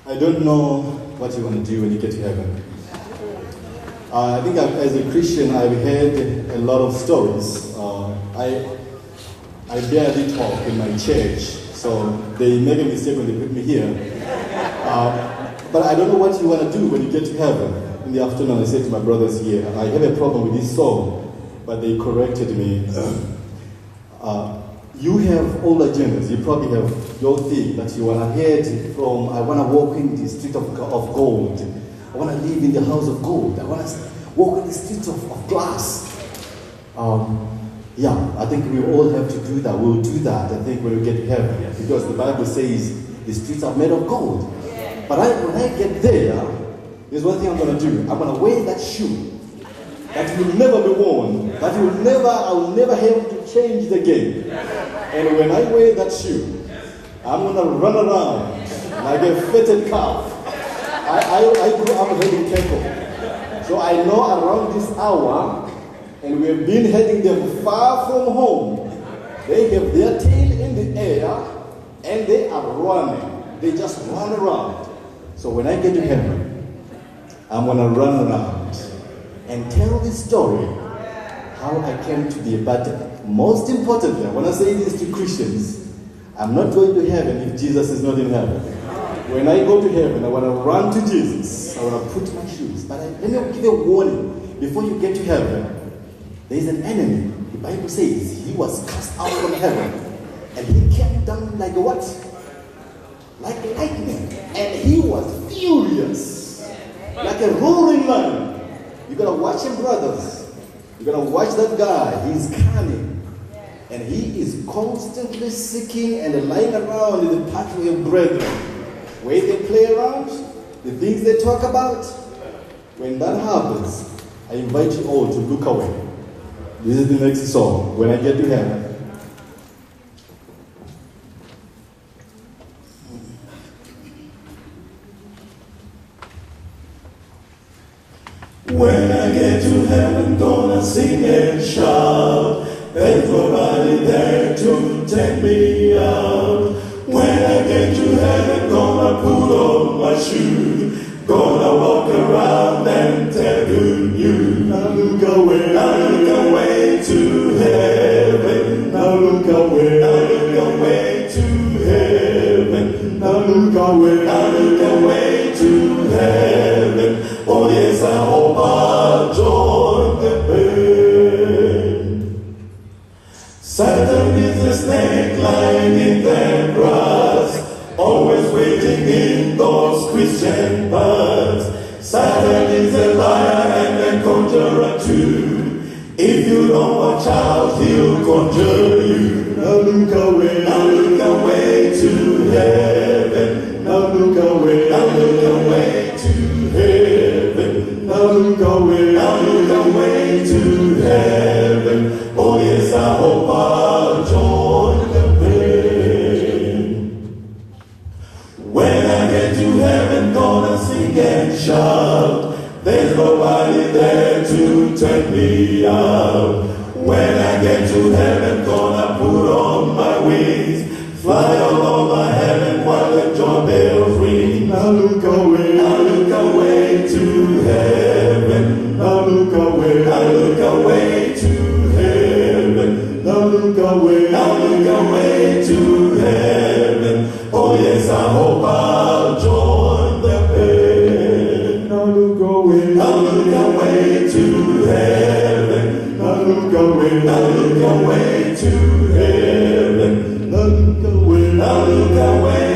I don't know what you want to do when you get to heaven. I think as a Christian, I've heard a lot of stories. I barely talk in my church, so they make a mistake when they put me here. But I don't know what you want to do when you get to heaven. In the afternoon, I said to my brothers here, I have a problem with this song, but they corrected me. You have all agendas. You probably have your thing that you want to head from. I want to walk in the street of gold. I want to live in the house of gold. I want to walk in the streets of glass. Yeah, I think we all have to do that. We'll do that, I think, when we get to heaven. Because the Bible says the streets are made of gold. But when I get there, there's one thing I'm going to do. I'm going to wear that shoe that will never be worn. I will never have to change the game. And when I wear that shoe, I'm going to run around like a fetid calf. I grew up heading cattle. So I know around this hour, and we've been heading them far from home. They have their tail in the air, and they are running. They just run around. So when I get to heaven, I'm going to run around and tell this story, how I came to be a battle. Most importantly, I want to say this to Christians, I'm not going to heaven if Jesus is not in heaven. When I go to heaven, I want to run to Jesus. I want to put my shoes. But let me give a warning. Before you get to heaven, there is an enemy. The Bible says he was cast out from heaven. And he came down like what? Like lightning. And he was furious. Like a roaring lion. You got to watch him, brothers. You got to watch that guy. He's cunning. And he is constantly seeking and lying around in the pathway of brethren. Where they play around, the things they talk about. When that happens, I invite you all to look away. This is the next song, When I Get to Heaven. When I get to heaven, gonna sing and shout. There's nobody there to take me out. When I get to heaven, gonna put on my shoe. Gonna walk around and tell good news. Now look away to heaven. Now look away to heaven. Now look away to heaven. Oh yes, I hope I'll join the band. Satan is a snake lying in the grass, always waiting in those Christian paths. Satan is a liar and a conjurer too. If you don't watch out, he'll conjure you. Now look away to heaven. Now look away to heaven. Now look away to heaven. Oh yes, I hope I'll join the band. When I get to heaven, gonna sing and shout. There's nobody there to take me out. When I get to heaven, gonna put on my wings, fly all over heaven while the joy bells ring. Now look away to heaven. Now look away to heaven. Now look away to heaven. Oh yes, I hope I'll join the band. Now look away to heaven. Now look away to heaven. Now look away